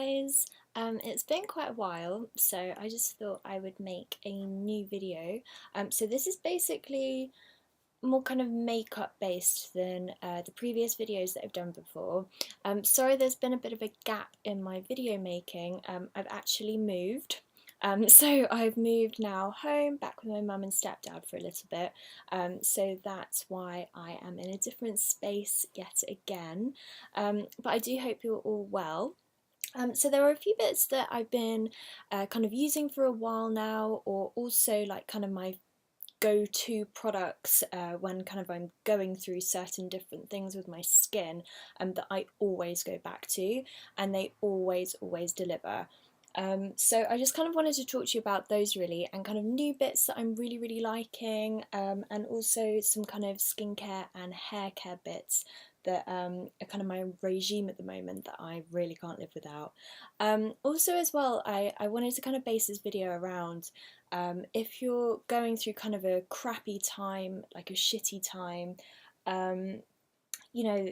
guys, it's been quite a while, so I just thought I would make a new video. So this is basically more kind of makeup based than the previous videos that I've done before. Sorry there's been a bit of a gap in my video making. I've actually moved. So I've moved now home, back with my mum and stepdad for a little bit. So that's why I am in a different space yet again. But I do hope you're all well. So there are a few bits that I've been kind of using for a while now, or also like kind of my go-to products when kind of I'm going through certain different things with my skin, that I always go back to, and they always deliver. So I just kind of wanted to talk to you about those really, and kind of new bits that I'm really liking, and also some kind of skincare and hair care bits that are kind of my regime at the moment that I really can't live without. Also as well, I wanted to kind of base this video around if you're going through kind of a crappy time, like a shitty time, um, you know,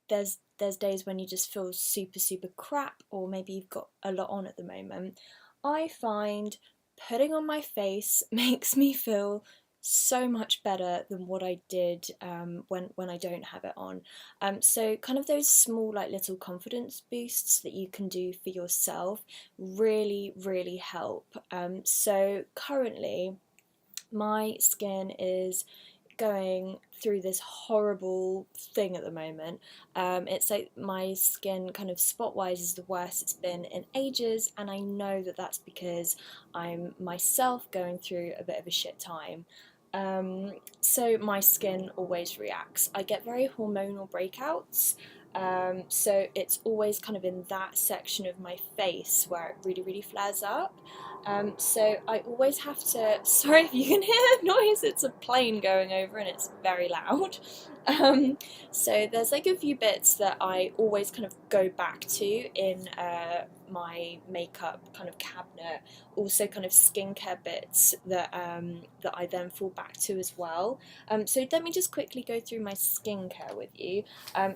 there's days when you just feel super crap, or maybe you've got a lot on at the moment. I find putting on my face makes me feel so much better than what I did when I don't have it on. So kind of those small like little confidence boosts that you can do for yourself really help. So currently my skin is going through this horrible thing at the moment. It's like my skin kind of spot wise is the worst it's been in ages, and I know that that's because I'm myself going through a bit of a shit time. So my skin always reacts. I get very hormonal breakouts. So it's always kind of in that section of my face where it really flares up. So I always have to, sorry if you can hear the noise, it's a plane going over and it's very loud. Um, so there's like a few bits that I always kind of go back to in my makeup kind of cabinet, also kind of skincare bits that that I then fall back to as well. So let me just quickly go through my skincare with you.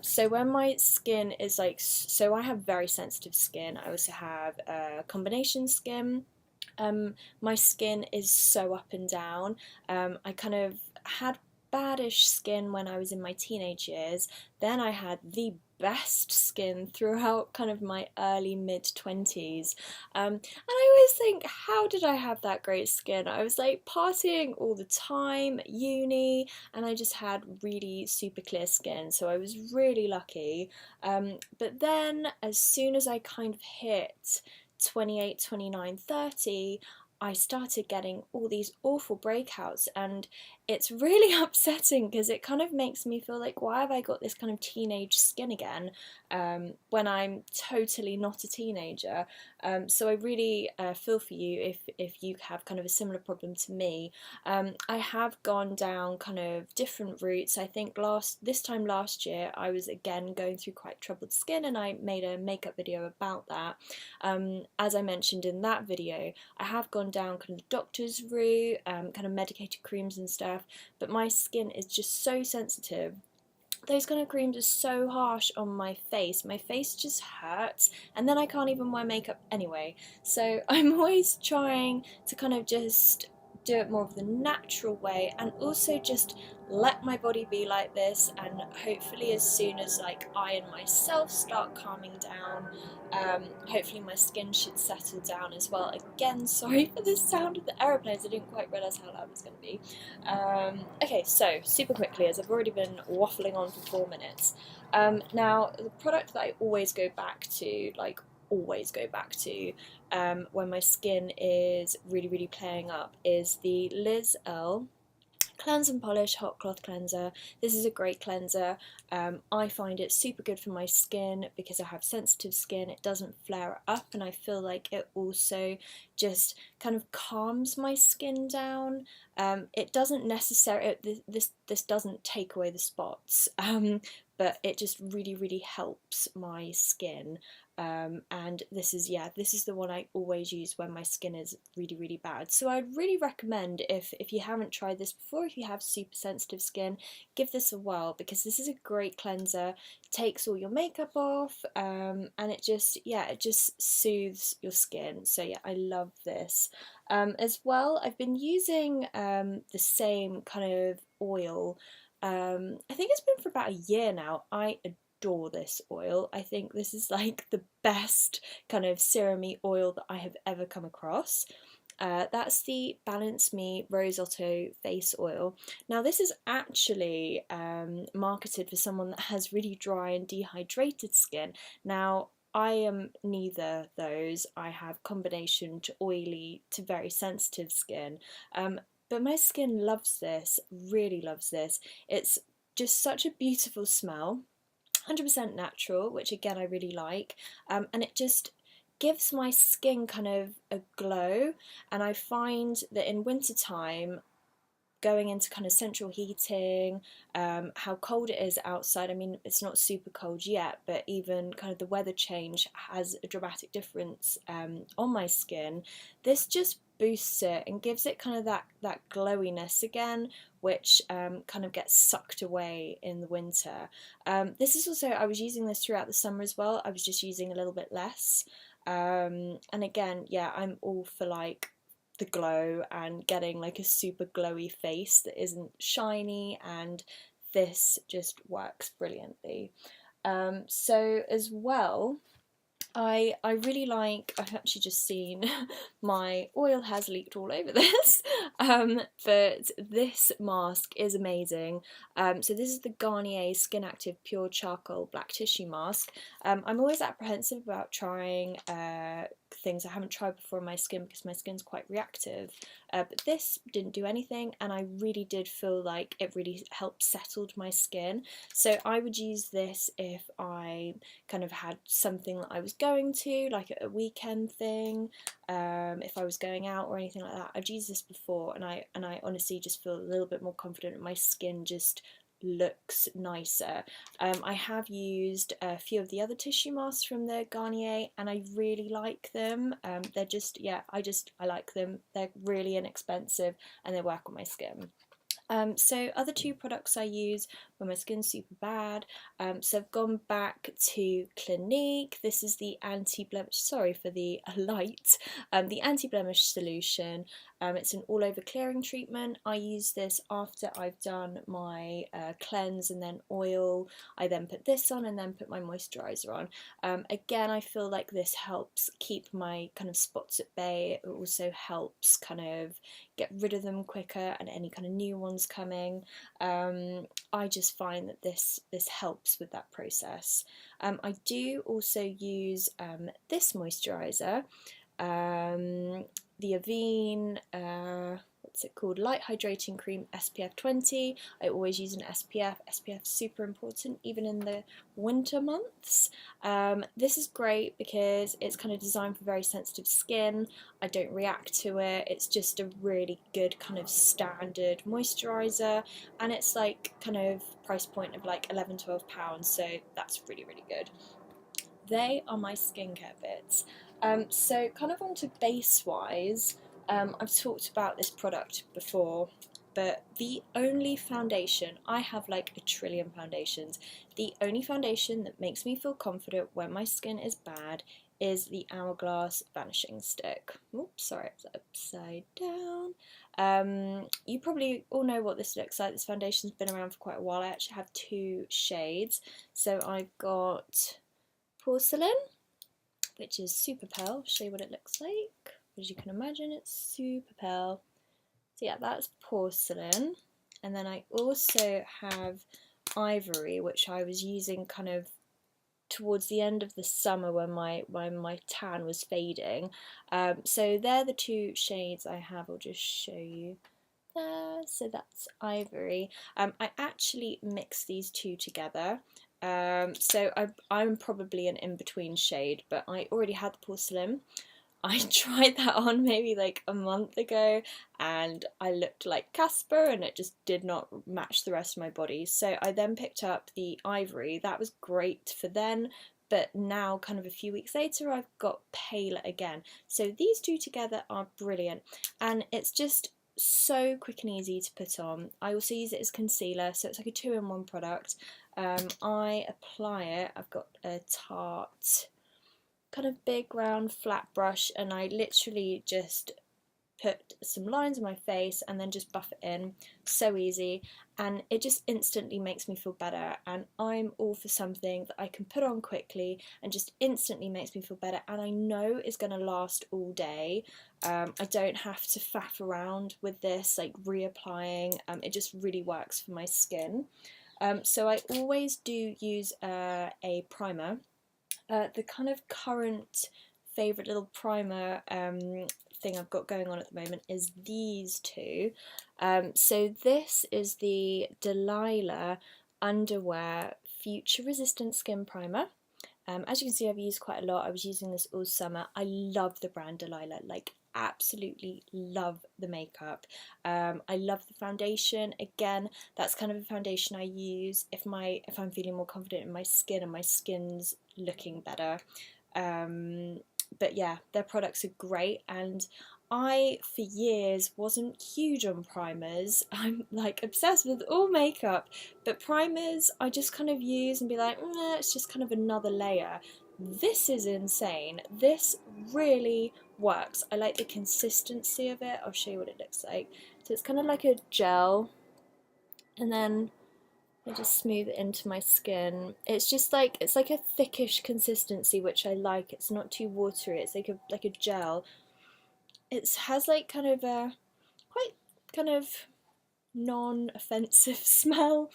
So when my skin is like, so I have very sensitive skin. I also have combination skin. My skin is so up and down. I kind of had baddish skin when I was in my teenage years. Then I had the best skin throughout kind of my early mid 20s. And I always think, how did I have that great skin? I was like partying all the time at uni, and I just had really super clear skin, so I was really lucky. But then as soon as I kind of hit 28, 29, 30, I started getting all these awful breakouts, and it's really upsetting because it kind of makes me feel like, why have I got this kind of teenage skin again, when I'm totally not a teenager. So I really feel for you if you have kind of a similar problem to me. I have gone down kind of different routes. I think this time last year I was again going through quite troubled skin, and I made a makeup video about that. As I mentioned in that video, I have gone down kind of the doctor's route, kind of medicated creams and stuff, but my skin is just so sensitive. Those kind of creams are so harsh on my face. My face just hurts, and then I can't even wear makeup anyway. So I'm always trying to kind of just do it more of the natural way, and also just let my body be like this, and hopefully as soon as like I and myself start calming down, hopefully my skin should settle down as well. Again, sorry for the sound of the aeroplanes, I didn't quite realise how loud it was going to be. Okay, so super quickly, as I've already been waffling on for 4 minutes. Now, the product that I always go back to, like always go back to, when my skin is really playing up, is the Liz Earle Cleanse and Polish Hot Cloth Cleanser. This is a great cleanser. I find it super good for my skin because I have sensitive skin. It doesn't flare up, and I feel like it also just kind of calms my skin down. It doesn't necessarily, this doesn't take away the spots, but it just really helps my skin. And this is the one I always use when my skin is really bad. So I'd really recommend, if you haven't tried this before, if you have super sensitive skin, give this a whirl, because this is a great cleanser. It takes all your makeup off, and it just soothes your skin. So yeah, I love this. As well, I've been using the same kind of oil. I think it's been for about a year now. I adore this oil. I think this is like the best kind of serum-y oil that I have ever come across. That's the Balance Me Rose Otto Face Oil. Now this is actually marketed for someone that has really dry and dehydrated skin. Now I am neither those. I have combination to oily to very sensitive skin. But my skin loves this, really loves this. It's just such a beautiful smell, 100% natural, which again I really like, and it just gives my skin kind of a glow. And I find that in wintertime, going into kind of central heating, how cold it is outside. I mean, it's not super cold yet, but even kind of the weather change has a dramatic difference on my skin. This just boosts it and gives it kind of that glowiness again, which kind of gets sucked away in the winter. This is also, I was using this throughout the summer as well. I was just using a little bit less. And again, yeah, I'm all for like the glow and getting like a super glowy face that isn't shiny, and this just works brilliantly. So as well, I really like, I've actually just seen my oil has leaked all over this, but this mask is amazing. So this is the Garnier Skin Active Pure Charcoal Black Tissue Mask. I'm always apprehensive about trying things I haven't tried before on my skin, because my skin's quite reactive, but this didn't do anything, and I really did feel like it really helped settled my skin. So I would use this if I kind of had something that I was going to, like a weekend thing, if I was going out or anything like that. I've used this before, and I honestly just feel a little bit more confident. My skin just looks nicer. I have used a few of the other tissue masks from the Garnier, and I really like them. They're just, yeah, I like them. They're really inexpensive and they work on my skin. So other two products I use when my skin's super bad. So I've gone back to Clinique. This is the anti-blemish, sorry for the light, the anti-blemish solution. It's an all-over clearing treatment. I use this after I've done my cleanse and then oil. I then put this on and then put my moisturiser on. Again, I feel like this helps keep my kind of spots at bay. It also helps kind of get rid of them quicker and any kind of new ones coming. I just find that this helps with that process. I do also use this moisturiser, the Avene, what's it called, Light Hydrating Cream SPF 20. I always use an SPF. SPF is super important even in the winter months. This is great because it's kind of designed for very sensitive skin. I don't react to it. It's just a really good kind of standard moisturiser, and it's like kind of price point of like £11–12, so that's really good. They are my skincare bits. So kind of onto base wise, I've talked about this product before, but the only foundation, I have like a trillion foundations, the only foundation that makes me feel confident when my skin is bad is the Hourglass Vanishing Stick. Oops, sorry, it's upside down. You probably all know what this looks like. This foundation's been around for quite a while. I actually have two shades. So I've got Porcelain, which is super pale. I'll show you what it looks like. As you can imagine, it's super pale. So yeah, that's Porcelain. And then I also have Ivory, which I was using kind of towards the end of the summer when my tan was fading. So they're the two shades I have. I'll just show you there. So that's Ivory. I actually mix these two together. So I'm probably an in-between shade, but I already had the Porcelain. I tried that on maybe like a month ago and I looked like Casper and it just did not match the rest of my body. So I then picked up the Ivory. That was great for then, but now kind of a few weeks later I've got paler again. So these two together are brilliant, and it's just so quick and easy to put on. I also use it as concealer, so it's like a 2-in-1 product. I apply it, I've got a Tarte kind of big round flat brush, and I literally just put some lines on my face and then just buff it in. So easy, and it just instantly makes me feel better, and I'm all for something that I can put on quickly and just instantly makes me feel better, and I know is going to last all day. I don't have to faff around with this like reapplying. It just really works for my skin. So I always do use a primer. The kind of current favourite little primer thing I've got going on at the moment is these two. So this is the Delilah Underwear Future Resistant Skin Primer. As you can see, I've used quite a lot. I was using this all summer. I love the brand Delilah, like absolutely love the makeup. I love the foundation. Again, that's kind of a foundation I use if I'm feeling more confident in my skin and my skin's looking better. But yeah, their products are great, and I, for years, wasn't huge on primers. I'm like obsessed with all makeup, but primers I just kind of use and be like, it's just kind of another layer. This is insane. This really works. I like the consistency of it. I'll show you what it looks like. So it's kind of like a gel, and then I just smooth it into my skin. It's just like, it's like a thickish consistency, which I like. It's not too watery. It's like a gel. It has like kind of a quite kind of non-offensive smell.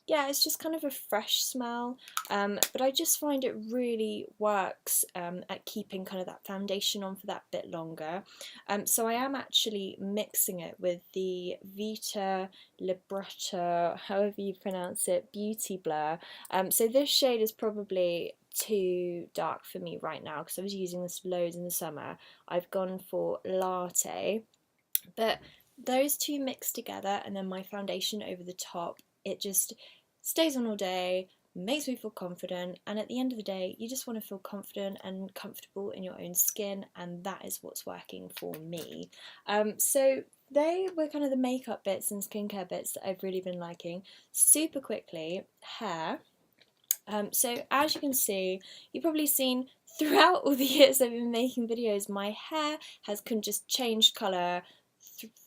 Yeah, it's just kind of a fresh smell, but I just find it really works at keeping kind of that foundation on for that bit longer. So I am actually mixing it with the Vita Libretto, however you pronounce it, Beauty Blur. So this shade is probably too dark for me right now because I was using this loads in the summer. I've gone for Latte, but those two mixed together and then my foundation over the top, it just stays on all day, makes me feel confident, and at the end of the day you just want to feel confident and comfortable in your own skin, and that is what's working for me. So they were kind of the makeup bits and skincare bits that I've really been liking. Super quickly, hair. So as you can see, you've probably seen throughout all the years I've been making videos, my hair has just changed colour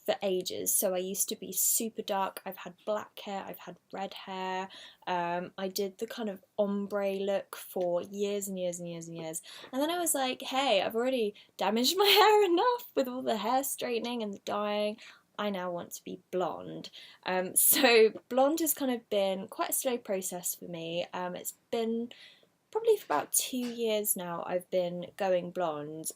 for ages. So I used to be super dark, I've had black hair, I've had red hair, I did the kind of ombre look for years and years and years and years, and then I was like, hey, I've already damaged my hair enough with all the hair straightening and the dyeing. I now want to be blonde. So blonde has kind of been quite a slow process for me. It's been probably for about 2 years now I've been going blonde,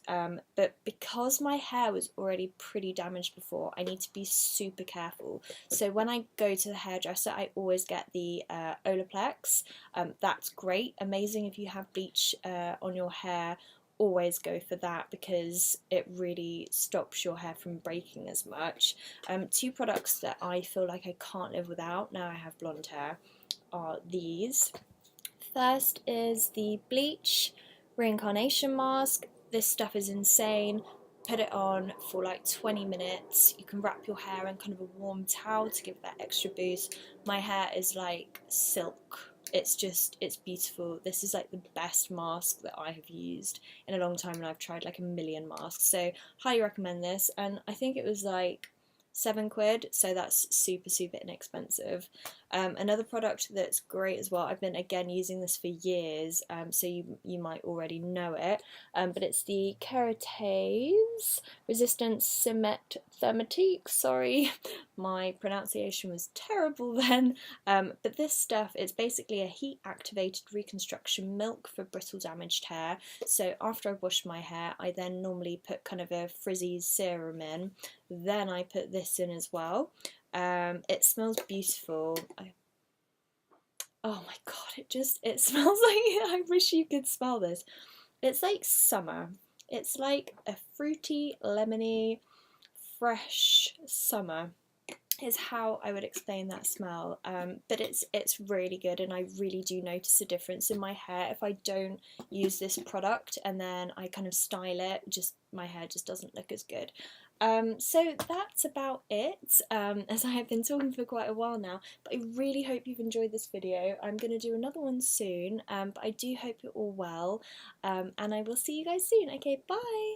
but because my hair was already pretty damaged before, I need to be super careful. So when I go to the hairdresser, I always get the Olaplex. That's great, amazing if you have bleach on your hair. Always go for that because it really stops your hair from breaking as much. Two products that I feel like I can't live without now I have blonde hair are these. First is the Bleach Reincarnation Mask. This stuff is insane. Put it on for like 20 minutes. You can wrap your hair in kind of a warm towel to give that extra boost. My hair is like silk. It's beautiful. This is like the best mask that I have used in a long time, and I've tried like a million masks. So highly recommend this, and I think it was like £7, so that's super inexpensive. Another product that's great as well, I've been again using this for years, so you might already know it, but it's the Keratase Resistant Cement Thermatique. Sorry, my pronunciation was terrible then, but this stuff, it's basically a heat activated reconstruction milk for brittle damaged hair. So after I've washed my hair, I then normally put kind of a frizzy serum in, then I put this in as well. It smells beautiful. Oh my god, it smells like, I wish you could smell this. It's like summer. It's like a fruity, lemony, fresh summer is how I would explain that smell. But it's really good, and I really do notice a difference in my hair if I don't use this product and then I kind of style it. Just my hair just doesn't look as good. So that's about it, as I have been talking for quite a while now, but I really hope you've enjoyed this video. I'm going to do another one soon, but I do hope you're all well, and I will see you guys soon. Okay, bye!